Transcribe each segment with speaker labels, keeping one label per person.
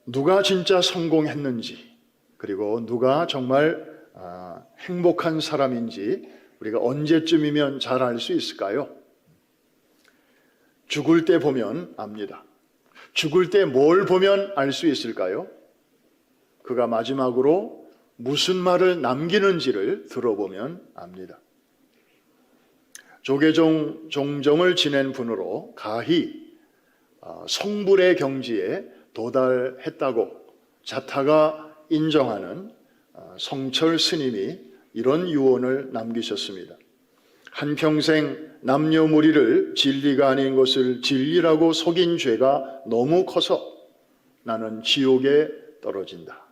Speaker 1: 누가 진짜 성공했는지, 그리고 누가 정말 행복한 사람인지 우리가 언제쯤이면 잘 알 수 있을까요? 죽을 때 보면 압니다. 죽을 때 뭘 보면 알 수 있을까요? 그가 마지막으로 무슨 말을 남기는지를 들어보면 압니다. 조계종 종정을 지낸 분으로 가히 성불의 경지에 도달했다고 자타가 인정하는 성철 스님이 이런 유언을 남기셨습니다. 한평생 남녀무리를 진리가 아닌 것을 진리라고 속인 죄가 너무 커서 나는 지옥에 떨어진다.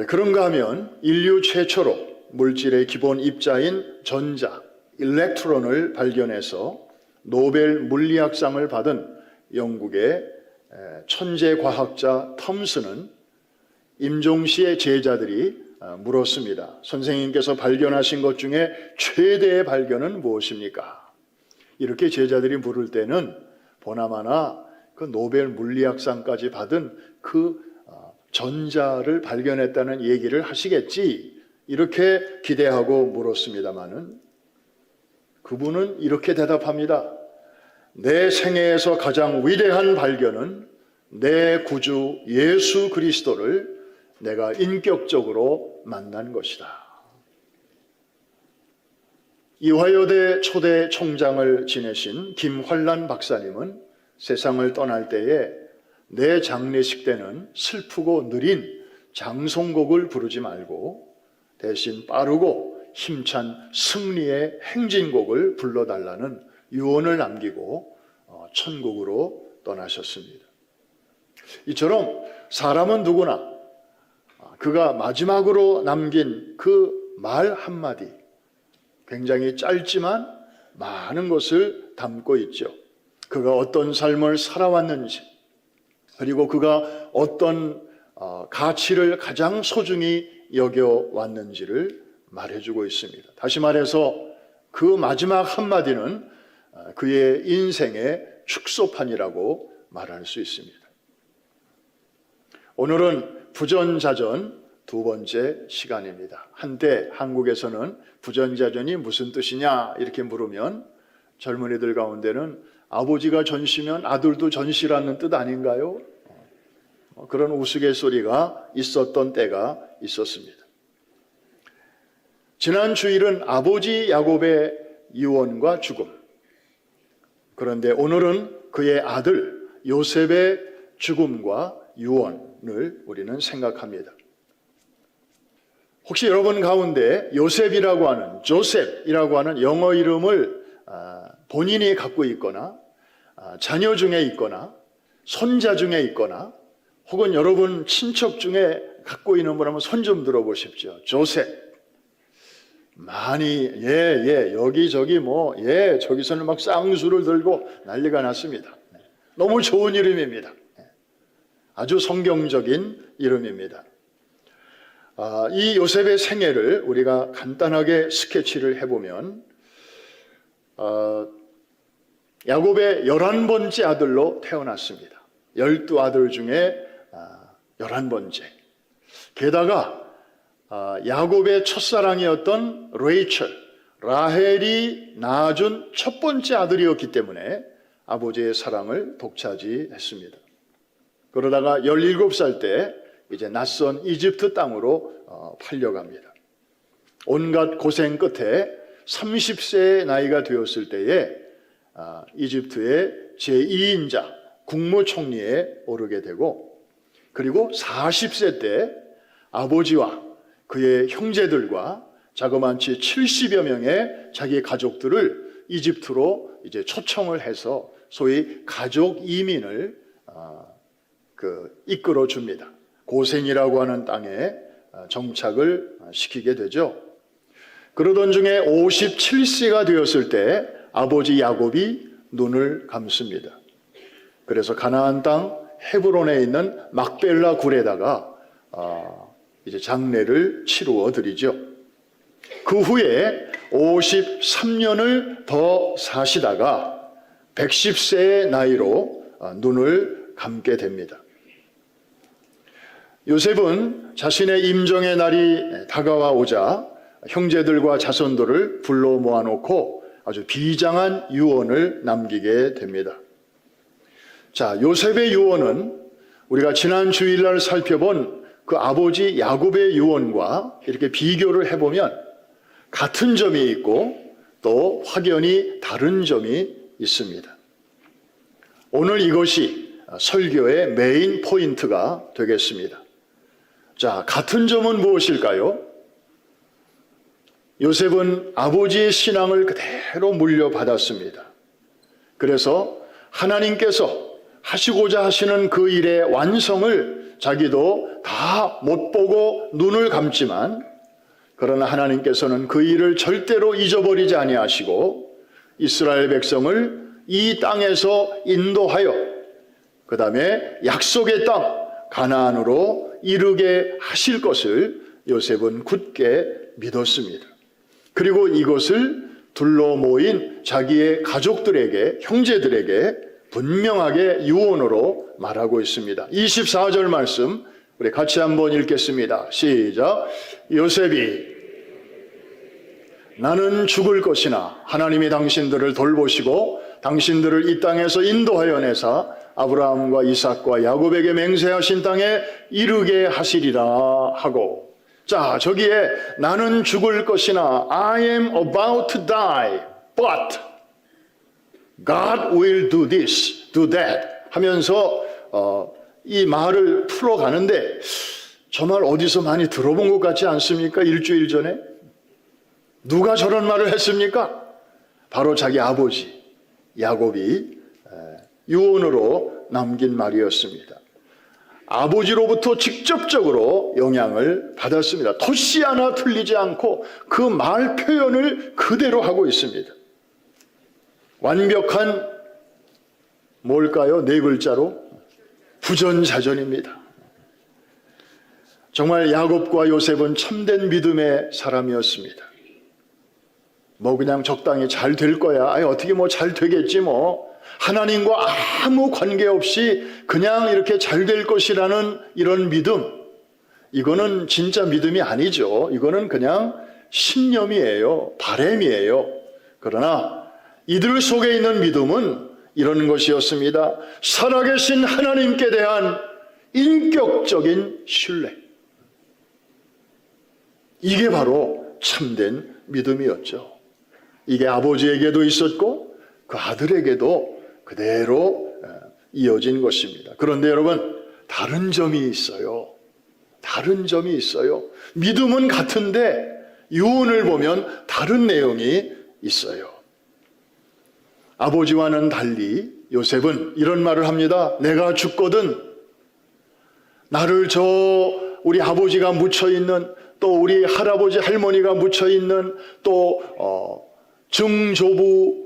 Speaker 1: 그런가 하면 인류 최초로 물질의 기본 입자인 전자, 일렉트론을 발견해서 노벨 물리학상을 받은 영국의 천재 과학자 텀슨은 임종시의 제자들이 물었습니다. 선생님께서 발견하신 것 중에 최대의 발견은 무엇입니까? 이렇게 제자들이 물을 때는 보나마나 그 노벨 물리학상까지 받은 그 전자를 발견했다는 얘기를 하시겠지, 이렇게 기대하고 물었습니다마는 그분은 이렇게 대답합니다. 내 생애에서 가장 위대한 발견은 내 구주 예수 그리스도를 내가 인격적으로 만난 것이다. 이화여대 초대 총장을 지내신 김환란 박사님은 세상을 떠날 때에 내 장례식 때는 슬프고 느린 장송곡을 부르지 말고 대신 빠르고 힘찬 승리의 행진곡을 불러달라는 유언을 남기고 천국으로 떠나셨습니다. 이처럼 사람은 누구나 그가 마지막으로 남긴 그 말 한마디, 굉장히 짧지만 많은 것을 담고 있죠. 그가 어떤 삶을 살아왔는지, 그리고 그가 어떤 가치를 가장 소중히 여겨왔는지를 말해주고 있습니다. 다시 말해서 그 마지막 한마디는 그의 인생의 축소판이라고 말할 수 있습니다. 오늘은 부전자전 두 번째 시간입니다. 한때 한국에서는 부전자전이 무슨 뜻이냐 이렇게 물으면 젊은이들 가운데는 아버지가 전시면 아들도 전시라는 뜻 아닌가요? 그런 우스갯소리가 있었던 때가 있었습니다. 지난 주일은 아버지 야곱의 유언과 죽음, 그런데 오늘은 그의 아들 요셉의 죽음과 유언을 우리는 생각합니다. 혹시 여러분 가운데 요셉이라고 하는, 조셉이라고 하는 영어 이름을 본인이 갖고 있거나 자녀 중에 있거나 손자 중에 있거나 혹은 여러분 친척 중에 갖고 있는 분 한번 손 좀 들어보십시오. 조셉. 많이 여기저기 저기서는 막 쌍수를 들고 난리가 났습니다. 너무 좋은 이름입니다. 아주 성경적인 이름입니다. 이 요셉의 생애를 우리가 간단하게 스케치를 해보면 야곱의 11번째 아들로 태어났습니다. 12아들 중에 11번째. 게다가 야곱의 첫사랑이었던 라헬이 낳아준 첫 번째 아들이었기 때문에 아버지의 사랑을 독차지했습니다. 그러다가 17살 때 이제 낯선 이집트 땅으로 팔려갑니다. 온갖 고생 끝에 30세의 나이가 되었을 때에 이집트의 제2인자 국무총리에 오르게 되고, 그리고 40세 때 아버지와 그의 형제들과 자그만치 70여 명의 자기 가족들을 이집트로 이제 초청을 해서 소위 가족 이민을 이끌어 줍니다. 고센이라고 하는 땅에 정착을 시키게 되죠. 그러던 중에 57세가 되었을 때 아버지 야곱이 눈을 감습니다. 그래서 가나안 땅 헤브론에 있는 막벨라 굴에다가 이제 장례를 치루어 드리죠. 그 후에 53년을 더 사시다가 110세의 나이로 눈을 감게 됩니다. 요셉은 자신의 임종의 날이 다가와오자 형제들과 자손들을 불러 모아놓고 아주 비장한 유언을 남기게 됩니다. 자, 요셉의 유언은 우리가 지난 주일날 살펴본 그 아버지 야곱의 유언과 이렇게 비교를 해보면 같은 점이 있고 또 확연히 다른 점이 있습니다. 오늘 이것이 설교의 메인 포인트가 되겠습니다. 자, 같은 점은 무엇일까요? 요셉은 아버지의 신앙을 그대로 물려받았습니다. 그래서 하나님께서 하시고자 하시는 그 일의 완성을 자기도 다 못 보고 눈을 감지만, 그러나 하나님께서는 그 일을 절대로 잊어버리지 아니하시고 이스라엘 백성을 이 땅에서 인도하여 그 다음에 약속의 땅 가나안으로 이르게 하실 것을 요셉은 굳게 믿었습니다. 그리고 이것을 둘러 모인 자기의 가족들에게, 형제들에게 분명하게 유언으로 말하고 있습니다. 24절 말씀 우리 같이 한번 읽겠습니다. 시작. 요셉이 나는 죽을 것이나 하나님이 당신들을 돌보시고 당신들을 이 땅에서 인도하여 내사 아브라함과 이삭과 야곱에게 맹세하신 땅에 이르게 하시리라 하고, 자, 저기에 나는 죽을 것이나 I am about to die but God will do this, do that 하면서 이 말을 풀어가는데 저 말 어디서 많이 들어본 것 같지 않습니까? 일주일 전에 누가 저런 말을 했습니까? 바로 자기 아버지 야곱이 유언으로 남긴 말이었습니다. 아버지로부터 직접적으로 영향을 받았습니다. 토시 하나 틀리지 않고 그 말 표현을 그대로 하고 있습니다. 완벽한 뭘까요? 네 글자로 부전자전입니다. 정말 야곱과 요셉은 참된 믿음의 사람이었습니다. 뭐 그냥 적당히 잘 될 거야. 아니 어떻게 뭐 잘 되겠지 뭐. 하나님과 아무 관계없이 그냥 이렇게 잘 될 것이라는 이런 믿음, 이거는 진짜 믿음이 아니죠. 이거는 그냥 신념이에요. 바램이에요. 그러나 이들 속에 있는 믿음은 이런 것이었습니다. 살아계신 하나님께 대한 인격적인 신뢰. 이게 바로 참된 믿음이었죠. 이게 아버지에게도 있었고 그 아들에게도 그대로 이어진 것입니다. 그런데 여러분, 다른 점이 있어요. 다른 점이 있어요. 믿음은 같은데 유언을 보면 다른 내용이 있어요. 아버지와는 달리 요셉은 이런 말을 합니다. 내가 죽거든 나를 저 우리 아버지가 묻혀있는, 또 우리 할아버지 할머니가 묻혀있는, 또 증조부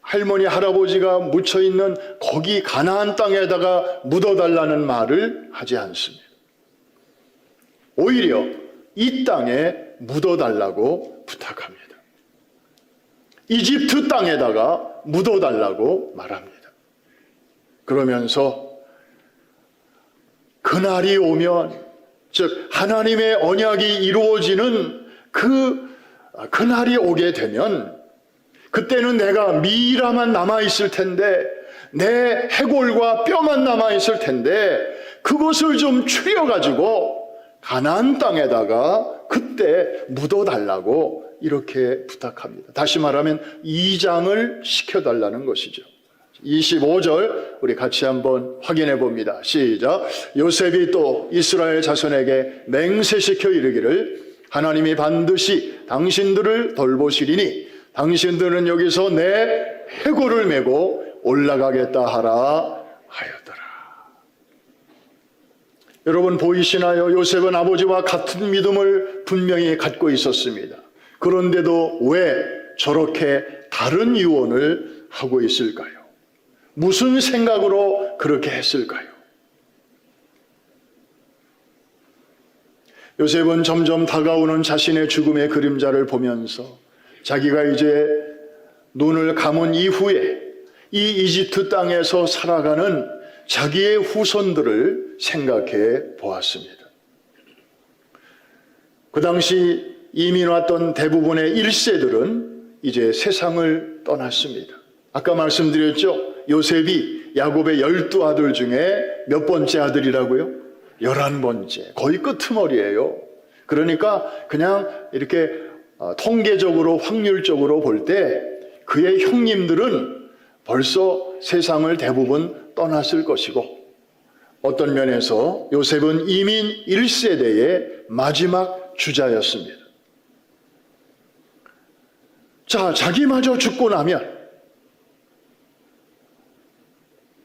Speaker 1: 할머니 할아버지가 묻혀있는 거기 가나안 땅에다가 묻어달라는 말을 하지 않습니다. 오히려 이 땅에 묻어달라고 부탁합니다. 이집트 땅에다가 묻어달라고 말합니다. 그러면서 그날이 오면, 즉 하나님의 언약이 이루어지는 그날이 오게 되면 그때는 내가 미라만 남아있을 텐데, 내 해골과 뼈만 남아있을 텐데 그것을 좀 추려가지고 가나안 땅에다가 그때 묻어달라고 이렇게 부탁합니다. 다시 말하면 이장을 시켜달라는 것이죠. 25절 우리 같이 한번 확인해 봅니다. 시작. 요셉이 또 이스라엘 자손에게 맹세시켜 이르기를 하나님이 반드시 당신들을 돌보시리니 당신들은 여기서 내 해골을 메고 올라가겠다 하라 하였더라. 여러분 보이시나요? 요셉은 아버지와 같은 믿음을 분명히 갖고 있었습니다. 그런데도 왜 저렇게 다른 유언을 하고 있을까요? 무슨 생각으로 그렇게 했을까요? 요셉은 점점 다가오는 자신의 죽음의 그림자를 보면서 자기가 이제 눈을 감은 이후에 이 이집트 땅에서 살아가는 자기의 후손들을 생각해 보았습니다. 그 당시 이민 왔던 대부분의 1세들은 이제 세상을 떠났습니다. 아까 말씀드렸죠? 요셉이 야곱의 12아들 중에 몇 번째 아들이라고요? 11번째. 거의 끄트머리예요. 그러니까 그냥 이렇게 통계적으로 확률적으로 볼 때 그의 형님들은 벌써 세상을 대부분 떠났을 것이고, 어떤 면에서 요셉은 이민 1세대의 마지막 주자였습니다. 자, 자기마저 죽고 나면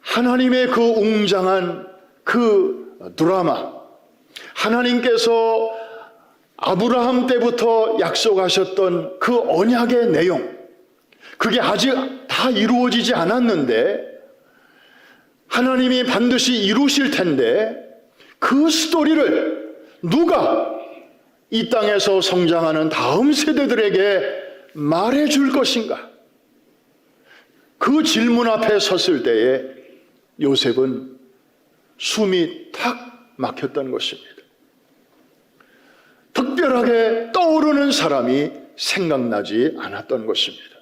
Speaker 1: 하나님의 그 웅장한 그 드라마, 하나님께서 아브라함 때부터 약속하셨던 그 언약의 내용, 그게 아직 다 이루어지지 않았는데 하나님이 반드시 이루실 텐데, 그 스토리를 누가 이 땅에서 성장하는 다음 세대들에게 말해줄 것인가? 그 질문 앞에 섰을 때에 요셉은 숨이 탁 막혔던 것입니다. 특별하게 떠오르는 사람이 생각나지 않았던 것입니다.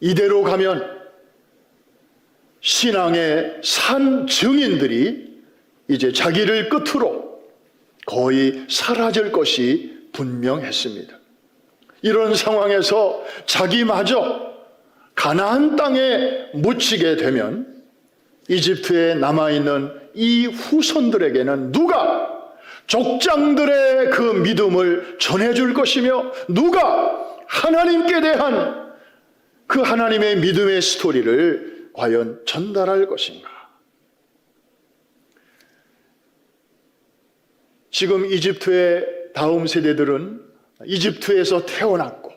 Speaker 1: 이대로 가면 신앙의 산 증인들이 이제 자기를 끝으로 거의 사라질 것이 분명했습니다. 이런 상황에서 자기마저 가나안 땅에 묻히게 되면 이집트에 남아있는 이 후손들에게는 누가 족장들의 그 믿음을 전해줄 것이며, 누가 하나님께 대한 그 하나님의 믿음의 스토리를 과연 전달할 것인가? 지금 이집트의 다음 세대들은 이집트에서 태어났고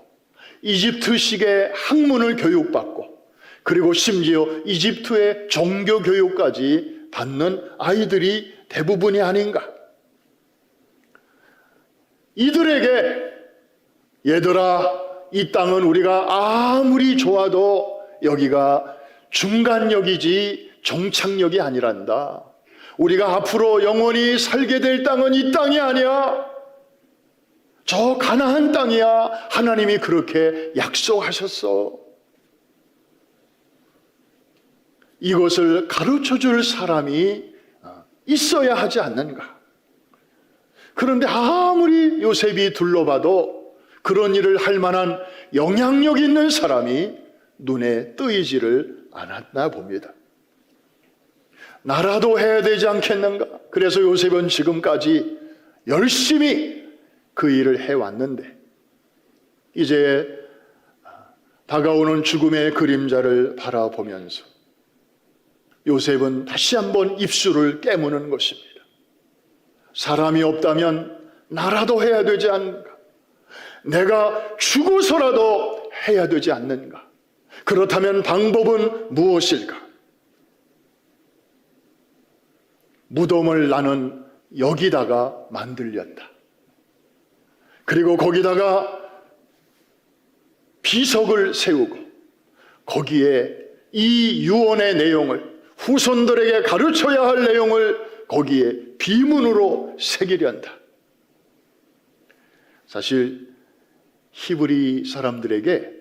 Speaker 1: 이집트식의 학문을 교육받고, 그리고 심지어 이집트의 종교 교육까지 받는 아이들이 대부분이 아닌가? 이들에게 얘들아, 이 땅은 우리가 아무리 좋아도 여기가 중간역이지 종착역이 아니란다. 우리가 앞으로 영원히 살게 될 땅은 이 땅이 아니야. 저 가나안 땅이야. 하나님이 그렇게 약속하셨어. 이것을 가르쳐줄 사람이 있어야 하지 않는가? 그런데 아무리 요셉이 둘러봐도 그런 일을 할 만한 영향력 있는 사람이 눈에 뜨이지를 않았나 봅니다. 나라도 해야 되지 않겠는가? 그래서 요셉은 지금까지 열심히 그 일을 해왔는데, 이제 다가오는 죽음의 그림자를 바라보면서 요셉은 다시 한번 입술을 깨무는 것입니다. 사람이 없다면 나라도 해야 되지 않는가? 내가 죽어서라도 해야 되지 않는가? 그렇다면 방법은 무엇일까? 무덤을 나는 여기다가 만들렸다. 그리고 거기다가 비석을 세우고 거기에 이 유언의 내용을, 후손들에게 가르쳐야 할 내용을 거기에 비문으로 새기련다. 사실 히브리 사람들에게,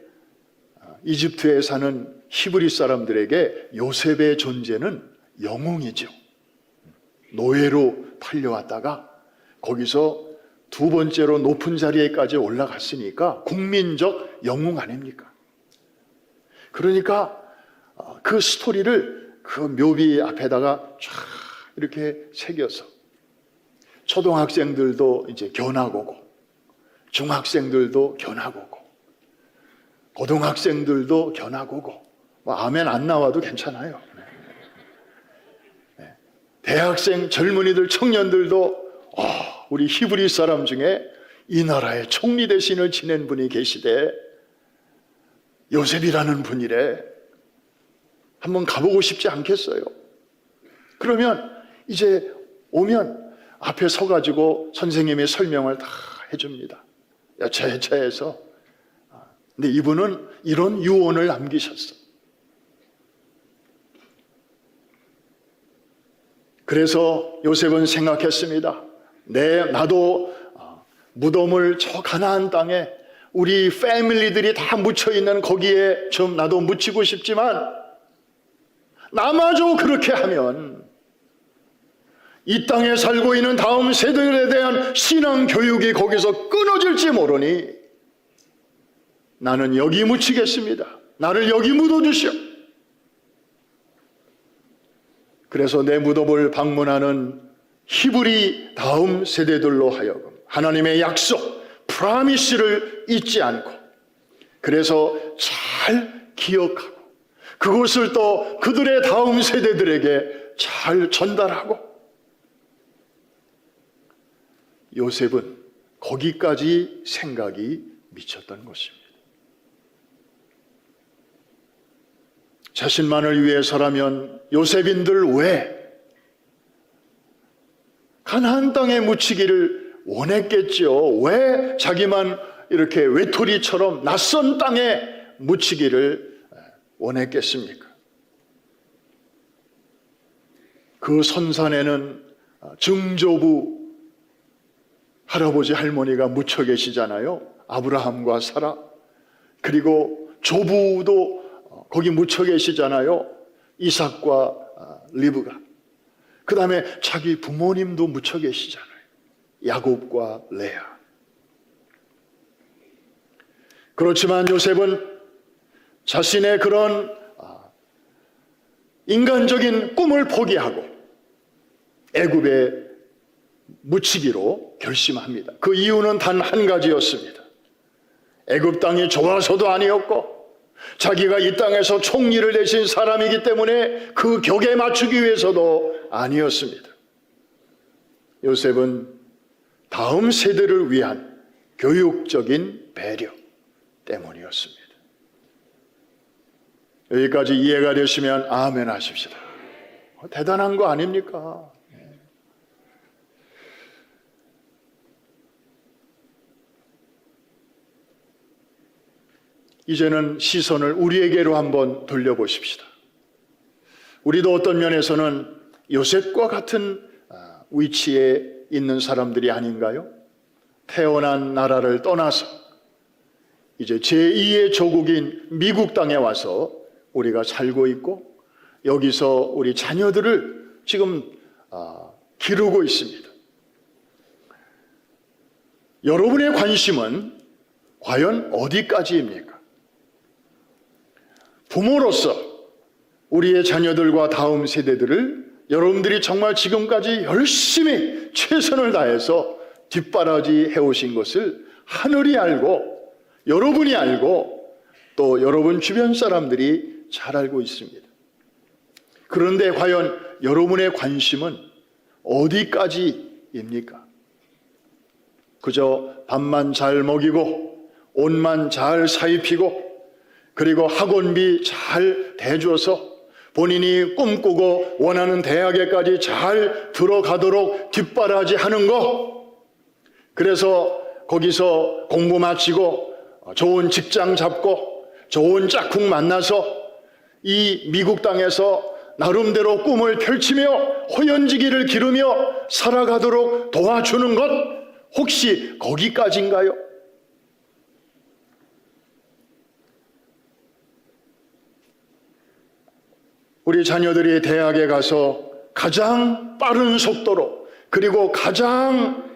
Speaker 1: 이집트에 사는 히브리 사람들에게 요셉의 존재는 영웅이죠. 노예로 팔려왔다가 거기서 두 번째로 높은 자리에까지 올라갔으니까 국민적 영웅 아닙니까? 그러니까 그 스토리를 그 묘비 앞에다가 쫙 이렇게 새겨서 초등학생들도 이제 견학오고, 중학생들도 견학오고, 고등학생들도 견학오고, 아멘 안 나와도 괜찮아요. 대학생, 젊은이들, 청년들도 우리 히브리 사람 중에 이 나라의 총리 대신을 지낸 분이 계시대. 요셉이라는 분이래. 한번 가보고 싶지 않겠어요? 그러면 이제 오면 앞에 서가지고 선생님이 설명을 다 해줍니다. 여차여차해서. 근데 이분은 이런 유언을 남기셨어. 그래서 요셉은 생각했습니다. 나도 무덤을 저 가나안 땅에 우리 패밀리들이 다 묻혀있는 거기에 좀 나도 묻히고 싶지만 나마저 그렇게 하면 이 땅에 살고 있는 다음 세대들에 대한 신앙 교육이 거기서 끊어질지 모르니 나는 여기 묻히겠습니다. 나를 여기 묻어주시오. 그래서 내 무덤을 방문하는 히브리 다음 세대들로 하여금 하나님의 약속, 프라미스를 잊지 않고 그래서 잘 기억하고 그것을 또 그들의 다음 세대들에게 잘 전달하고 요셉은 거기까지 생각이 미쳤던 것입니다. 자신만을 위해서라면 요셉인들 왜 가나안 땅에 묻히기를 원했겠죠. 왜 자기만 이렇게 외톨이처럼 낯선 땅에 묻히기를 원했겠습니까? 그 선산에는 증조부 할아버지 할머니가 묻혀 계시잖아요. 아브라함과 사라. 그리고 조부도 거기 묻혀 계시잖아요. 이삭과 리브가. 그 다음에 자기 부모님도 묻혀 계시잖아요. 야곱과 레아. 그렇지만 요셉은 자신의 그런 인간적인 꿈을 포기하고 애굽에 묻히기로 결심합니다. 그 이유는 단 한 가지였습니다. 애굽 땅이 좋아서도 아니었고 자기가 이 땅에서 총리를 내신 사람이기 때문에 그 격에 맞추기 위해서도 아니었습니다. 요셉은 다음 세대를 위한 교육적인 배려 때문이었습니다. 여기까지 이해가 되시면 아멘 하십시다. 대단한 거 아닙니까? 이제는 시선을 우리에게로 한번 돌려보십시다. 우리도 어떤 면에서는 요셉과 같은 위치에 있는 사람들이 아닌가요? 태어난 나라를 떠나서 이제 제2의 조국인 미국 땅에 와서 우리가 살고 있고 여기서 우리 자녀들을 지금 기르고 있습니다. 여러분의 관심은 과연 어디까지입니까? 부모로서 우리의 자녀들과 다음 세대들을 여러분들이 정말 지금까지 열심히 최선을 다해서 뒷바라지 해오신 것을 하늘이 알고 여러분이 알고 또 여러분 주변 사람들이 잘 알고 있습니다. 그런데 과연 여러분의 관심은 어디까지입니까? 그저 밥만 잘 먹이고 옷만 잘 사입히고 그리고 학원비 잘 대줘서 본인이 꿈꾸고 원하는 대학에까지 잘 들어가도록 뒷바라지 하는 거, 그래서 거기서 공부 마치고 좋은 직장 잡고 좋은 짝꿍 만나서 이 미국 땅에서 나름대로 꿈을 펼치며 호연지기를 기르며 살아가도록 도와주는 것, 혹시 거기까지인가요? 우리 자녀들이 대학에 가서 가장 빠른 속도로 그리고 가장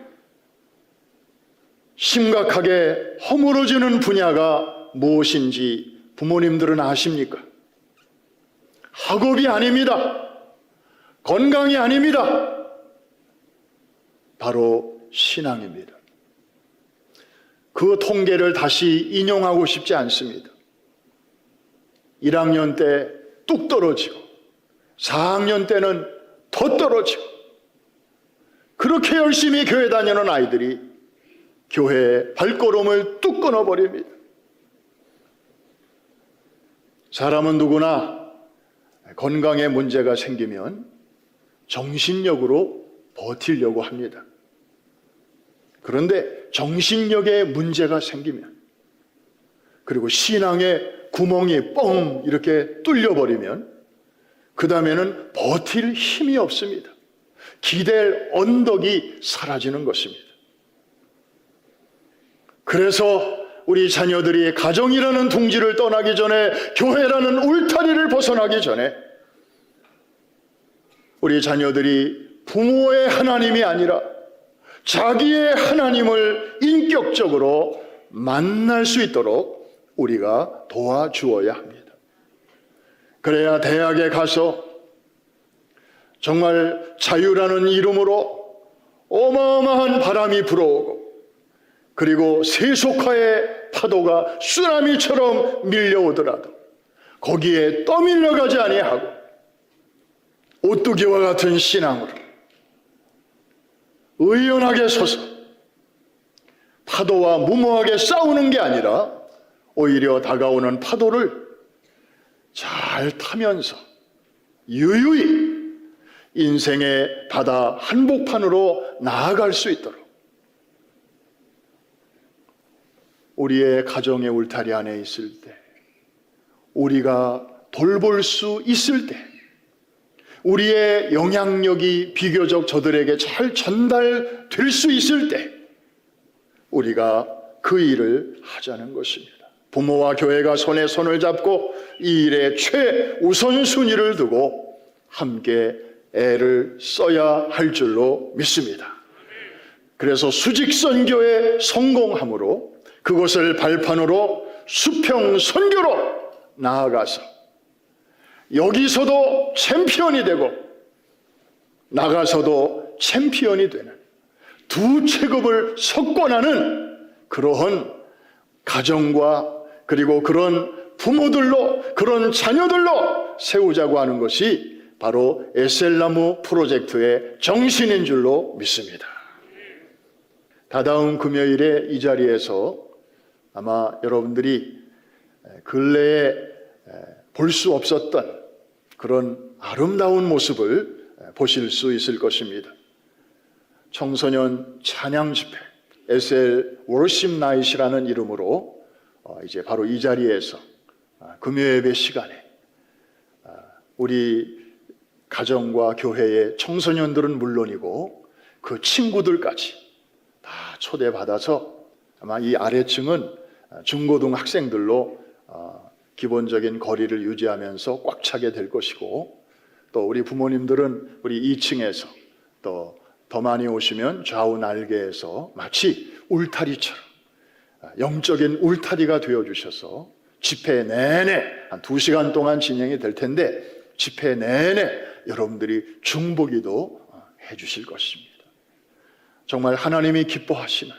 Speaker 1: 심각하게 허물어지는 분야가 무엇인지 부모님들은 아십니까? 학업이 아닙니다. 건강이 아닙니다. 바로 신앙입니다. 그 통계를 다시 인용하고 싶지 않습니다. 1학년 때 뚝 떨어지고 4학년 때는 더 떨어지고 그렇게 열심히 교회 다니는 아이들이 교회의 발걸음을 뚝 끊어버립니다. 사람은 누구나 건강에 문제가 생기면 정신력으로 버티려고 합니다. 그런데 정신력에 문제가 생기면 그리고 신앙에 구멍이 뻥 이렇게 뚫려버리면 그 다음에는 버틸 힘이 없습니다. 기댈 언덕이 사라지는 것입니다. 그래서 우리 자녀들이 가정이라는 둥지를 떠나기 전에, 교회라는 울타리를 벗어나기 전에 우리 자녀들이 부모의 하나님이 아니라 자기의 하나님을 인격적으로 만날 수 있도록 우리가 도와주어야 합니다. 그래야 대학에 가서 정말 자유라는 이름으로 어마어마한 바람이 불어오고, 그리고 세속화의 파도가 쓰나미처럼 밀려오더라도 거기에 떠밀려가지 아니하고 오뚜기와 같은 신앙으로 의연하게 서서 파도와 무모하게 싸우는 게 아니라 오히려 다가오는 파도를 잘 타면서 유유히 인생의 바다 한복판으로 나아갈 수 있도록, 우리의 가정의 울타리 안에 있을 때, 우리가 돌볼 수 있을 때, 우리의 영향력이 비교적 저들에게 잘 전달될 수 있을 때 우리가 그 일을 하자는 것입니다. 부모와 교회가 손에 손을 잡고 이 일에 최우선순위를 두고 함께 애를 써야 할 줄로 믿습니다. 그래서 수직선교의 성공함으로 그것을 발판으로 수평선교로 나아가서 여기서도 챔피언이 되고 나가서도 챔피언이 되는 두 체급을 석권하는 그러한 가정과, 그리고 그런 부모들로, 그런 자녀들로 세우자고 하는 것이 바로 에셀나무 프로젝트의 정신인 줄로 믿습니다. 다다음 금요일에 이 자리에서 아마 여러분들이 근래에 볼 수 없었던 그런 아름다운 모습을 보실 수 있을 것입니다. 청소년 찬양 집회, SL 워십 나잇이라는 이름으로 이제 바로 이 자리에서 금요 예배 시간에 우리 가정과 교회의 청소년들은 물론이고 그 친구들까지 다 초대받아서 아마 이 아래층은 중고등 학생들로 기본적인 거리를 유지하면서 꽉 차게 될 것이고, 또 우리 부모님들은 우리 2층에서 또 더 많이 오시면 좌우 날개에서 마치 울타리처럼 영적인 울타리가 되어주셔서 집회 내내 한 2시간 동안 진행이 될 텐데 집회 내내 여러분들이 중보기도 해주실 것입니다. 정말 하나님이 기뻐하시는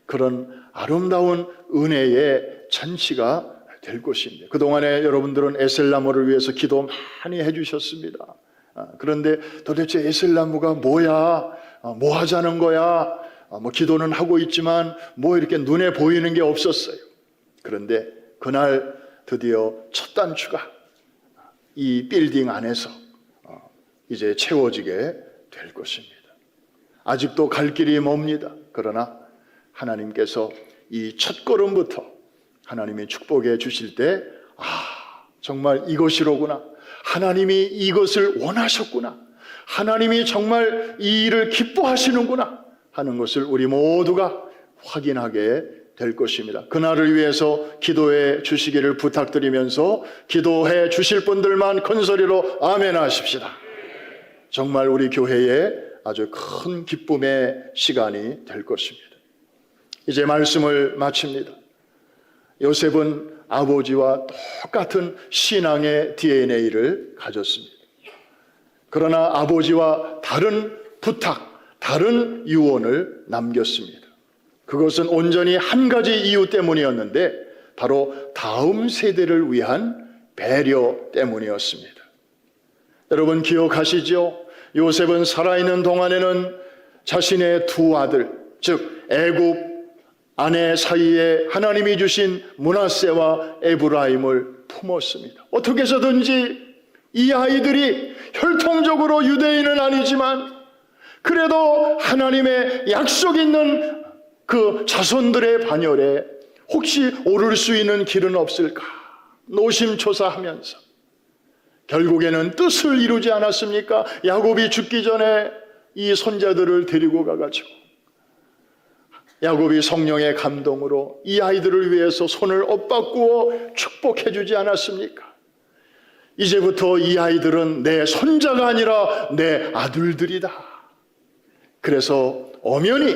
Speaker 1: 그런 아름다운 은혜의 잔치가 될 것입니다. 그동안에 여러분들은 에셀나무를 위해서 기도 많이 해주셨습니다. 그런데 도대체 에셀나무가 뭐야? 뭐 하자는 거야? 뭐 기도는 하고 있지만 뭐 이렇게 눈에 보이는 게 없었어요. 그런데 그날 드디어 첫 단추가 이 빌딩 안에서 이제 채워지게 될 것입니다. 아직도 갈 길이 멉니다. 그러나 하나님께서 이 첫 걸음부터 하나님이 축복해 주실 때, 정말 이것이로구나. 하나님이 이것을 원하셨구나. 하나님이 정말 이 일을 기뻐하시는구나 하는 것을 우리 모두가 확인하게 될 것입니다. 그날을 위해서 기도해 주시기를 부탁드리면서 기도해 주실 분들만 큰 소리로 아멘 하십시다. 정말 우리 교회에 아주 큰 기쁨의 시간이 될 것입니다. 이제 말씀을 마칩니다. 요셉은 아버지와 똑같은 신앙의 DNA를 가졌습니다. 그러나 아버지와 다른 부탁, 다른 유언을 남겼습니다. 그것은 온전히 한 가지 이유 때문이었는데 바로 다음 세대를 위한 배려 때문이었습니다. 여러분 기억하시죠? 요셉은 살아있는 동안에는 자신의 두 아들, 즉 애굽 아내 사이에 하나님이 주신 므낫세와 에브라임을 품었습니다. 어떻게 해서든지 이 아이들이 혈통적으로 유대인은 아니지만 그래도 하나님의 약속 있는 그 자손들의 반열에 혹시 오를 수 있는 길은 없을까 노심초사하면서 결국에는 뜻을 이루지 않았습니까? 야곱이 죽기 전에 이 손자들을 데리고 가가지고 야곱이 성령의 감동으로 이 아이들을 위해서 손을 엇바꾸어 축복해 주지 않았습니까? 이제부터 이 아이들은 내 손자가 아니라 내 아들들이다. 그래서 엄연히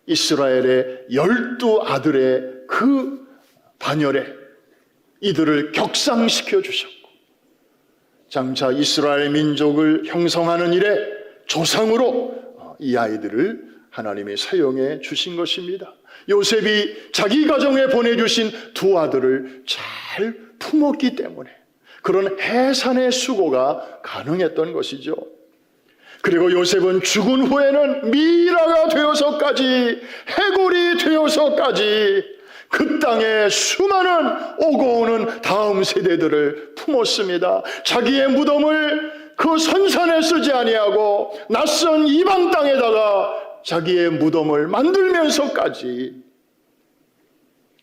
Speaker 1: 이스라엘의 12아들의 그 반열에 이들을 격상시켜 주셨고, 장차 이스라엘 민족을 형성하는 일에 조상으로 이 아이들을 하나님이 사용해 주신 것입니다. 요셉이 자기 가정에 보내주신 두 아들을 잘 품었기 때문에 그런 해산의 수고가 가능했던 것이죠. 그리고 요셉은 죽은 후에는 미라가 되어서까지, 해골이 되어서까지 그 땅에 수많은 오고 오는 다음 세대들을 품었습니다. 자기의 무덤을 그 선산에 쓰지 아니하고 낯선 이방 땅에다가 자기의 무덤을 만들면서까지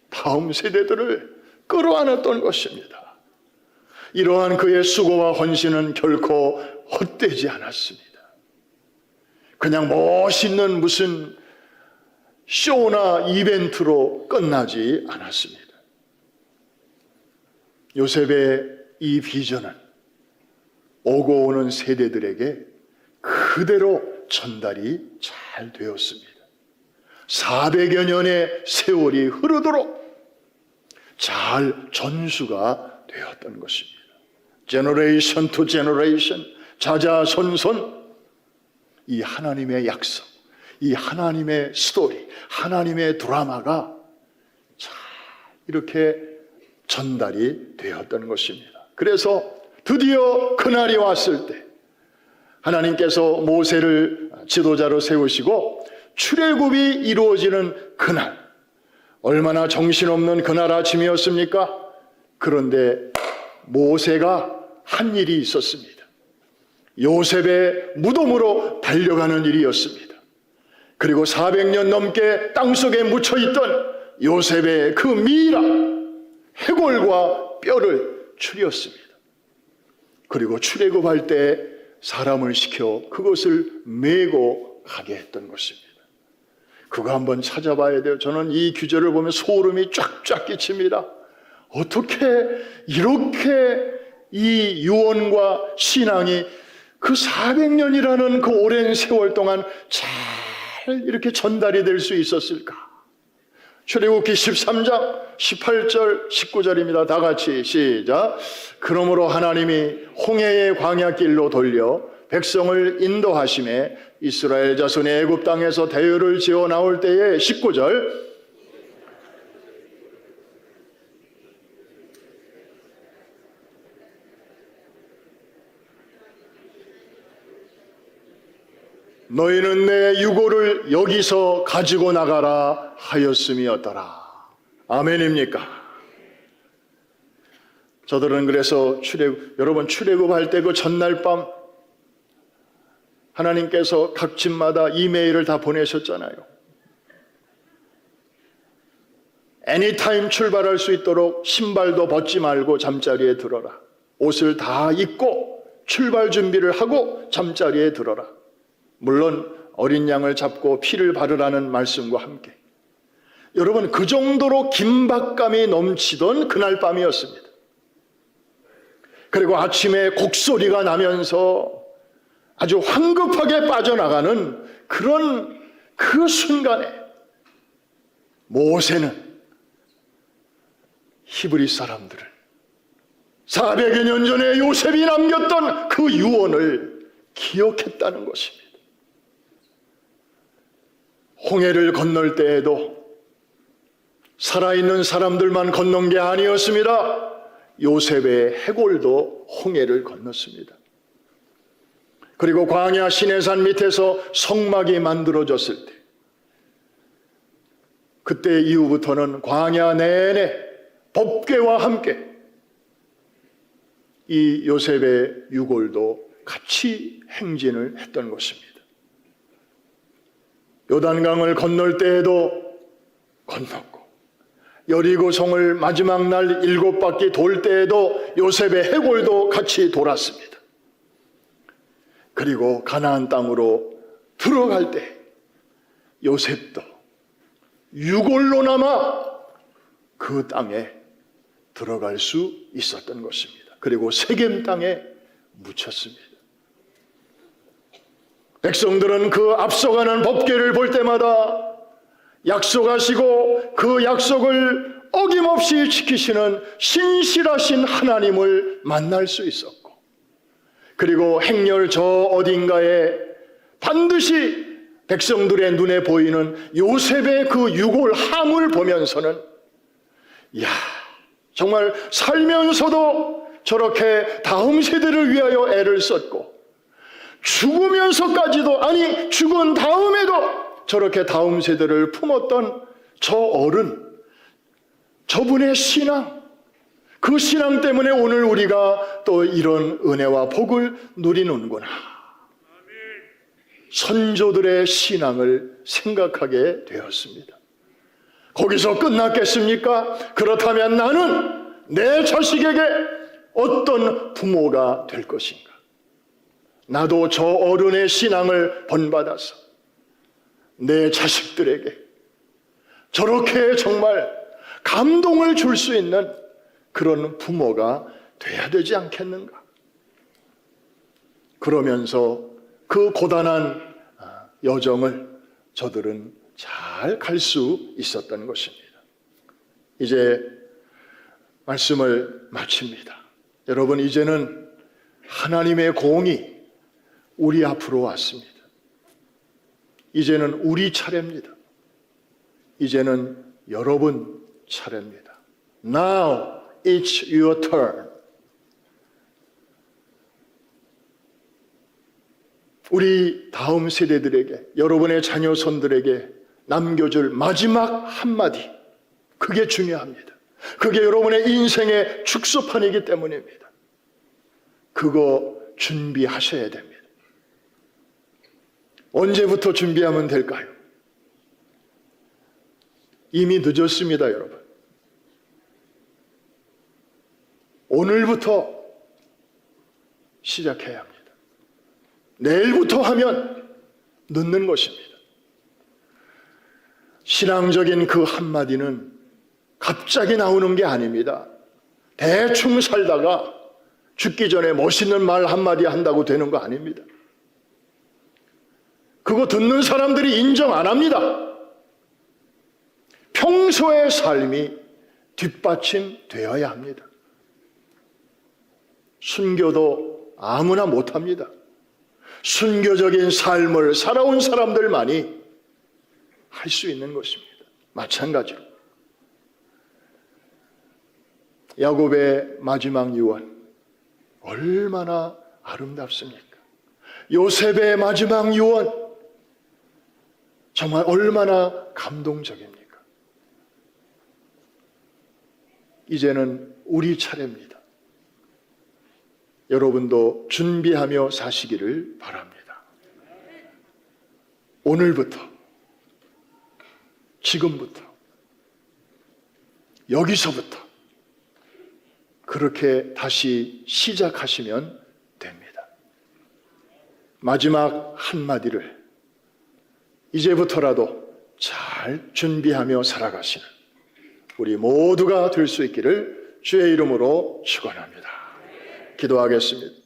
Speaker 1: 다음 세대들을 끌어안았던 것입니다. 이러한 그의 수고와 헌신은 결코 헛되지 않았습니다. 그냥 멋있는 무슨 쇼나 이벤트로 끝나지 않았습니다. 요셉의 이 비전은 오고 오는 세대들에게 그대로 전달이 잘 되었습니다. 400여 년의 세월이 흐르도록 잘 전수가 되었던 것입니다. 제너레이션 투 제너레이션, 자자손손, 이 하나님의 약속, 이 하나님의 스토리, 하나님의 드라마가 잘 이렇게 전달이 되었던 것입니다. 그래서 드디어 그날이 왔을 때 하나님께서 모세를 지도자로 세우시고 출애굽이 이루어지는 그날, 얼마나 정신없는 그날 아침이었습니까? 그런데 모세가 한 일이 있었습니다. 요셉의 무덤으로 달려가는 일이었습니다. 그리고 400년 넘게 땅속에 묻혀있던 요셉의 그 미이라, 해골과 뼈를 추렸습니다. 그리고 출애굽할 때 사람을 시켜 그것을 메고 가게 했던 것입니다. 그거 한번 찾아봐야 돼요. 저는 이 규절을 보면 소름이 쫙쫙 끼칩니다. 어떻게 이렇게 이 유언과 신앙이 그 400년이라는 그 오랜 세월 동안 잘 이렇게 전달이 될 수 있었을까? 출애굽기 13장 18절 19절입니다. 다 같이 시작. 그러므로 하나님이 홍해의 광야길로 돌려 백성을 인도하심에 이스라엘 자손이 애굽 땅에서 대열을 지어 나올 때에 19절 너희는 내 유고를 여기서 가지고 나가라 하였음이었더라. 아멘입니까? 저들은 그래서 여러분 출애굽할 때 그 전날 밤 하나님께서 각 집마다 이메일을 다 보내셨잖아요. 애니타임 출발할 수 있도록 신발도 벗지 말고 잠자리에 들어라. 옷을 다 입고 출발 준비를 하고 잠자리에 들어라. 물론 어린 양을 잡고 피를 바르라는 말씀과 함께, 여러분 그 정도로 긴박감이 넘치던 그날 밤이었습니다. 그리고 아침에 곡소리가 나면서 아주 황급하게 빠져나가는 그런 그 순간에 모세는 히브리 사람들을 400여 년 전에 요셉이 남겼던 그 유언을 기억했다는 것입니다. 홍해를 건널 때에도 살아있는 사람들만 건넌 게 아니었습니다. 요셉의 해골도 홍해를 건넜습니다. 그리고 광야 시내산 밑에서 성막이 만들어졌을 때, 그때 이후부터는 광야 내내 법궤와 함께 이 요셉의 유골도 같이 행진을 했던 것입니다. 요단강을 건널 때에도 건넜고, 여리고성을 마지막 날 7바퀴 돌 때에도 요셉의 해골도 같이 돌았습니다. 그리고 가나안 땅으로 들어갈 때 요셉도 유골로나마 그 땅에 들어갈 수 있었던 것입니다. 그리고 세겜 땅에 묻혔습니다. 백성들은 그 앞서가는 법궤를 볼 때마다 약속하시고 그 약속을 어김없이 지키시는 신실하신 하나님을 만날 수 있었고, 그리고 행렬 저 어딘가에 반드시 백성들의 눈에 보이는 요셉의 그 유골함을 보면서는, 이야, 정말 살면서도 저렇게 다음 세대를 위하여 애를 썼고, 죽으면서까지도, 아니 죽은 다음에도 저렇게 다음 세대를 품었던 저 어른, 저분의 신앙, 그 신앙 때문에 오늘 우리가 또 이런 은혜와 복을 누리는구나. 선조들의 신앙을 생각하게 되었습니다. 거기서 끝났겠습니까? 그렇다면 나는 내 자식에게 어떤 부모가 될 것인가? 나도 저 어른의 신앙을 본받아서 내 자식들에게 저렇게 정말 감동을 줄 수 있는 그런 부모가 돼야 되지 않겠는가? 그러면서 그 고단한 여정을 저들은 잘 갈 수 있었던 것입니다. 이제 말씀을 마칩니다. 여러분, 이제는 하나님의 공이 우리 앞으로 왔습니다. 이제는 우리 차례입니다. 이제는 여러분 차례입니다. Now it's your turn. 우리 다음 세대들에게, 여러분의 자녀손들에게 남겨줄 마지막 한마디, 그게 중요합니다. 그게 여러분의 인생의 축소판이기 때문입니다. 그거 준비하셔야 됩니다. 언제부터 준비하면 될까요? 이미 늦었습니다, 여러분. 오늘부터 시작해야 합니다. 내일부터 하면 늦는 것입니다. 신앙적인 그 한마디는 갑자기 나오는 게 아닙니다. 대충 살다가 죽기 전에 멋있는 말 한마디 한다고 되는 거 아닙니다. 그거 듣는 사람들이 인정 안 합니다. 평소의 삶이 뒷받침되어야 합니다. 순교도 아무나 못합니다. 순교적인 삶을 살아온 사람들만이 할 수 있는 것입니다. 마찬가지로 야곱의 마지막 유언 얼마나 아름답습니까? 요셉의 마지막 유언 정말 얼마나 감동적입니까? 이제는 우리 차례입니다. 여러분도 준비하며 사시기를 바랍니다. 오늘부터, 지금부터, 여기서부터 그렇게 다시 시작하시면 됩니다. 마지막 한마디를 이제부터라도 잘 준비하며 살아가시는 우리 모두가 될 수 있기를 주의 이름으로 축원합니다. 기도하겠습니다.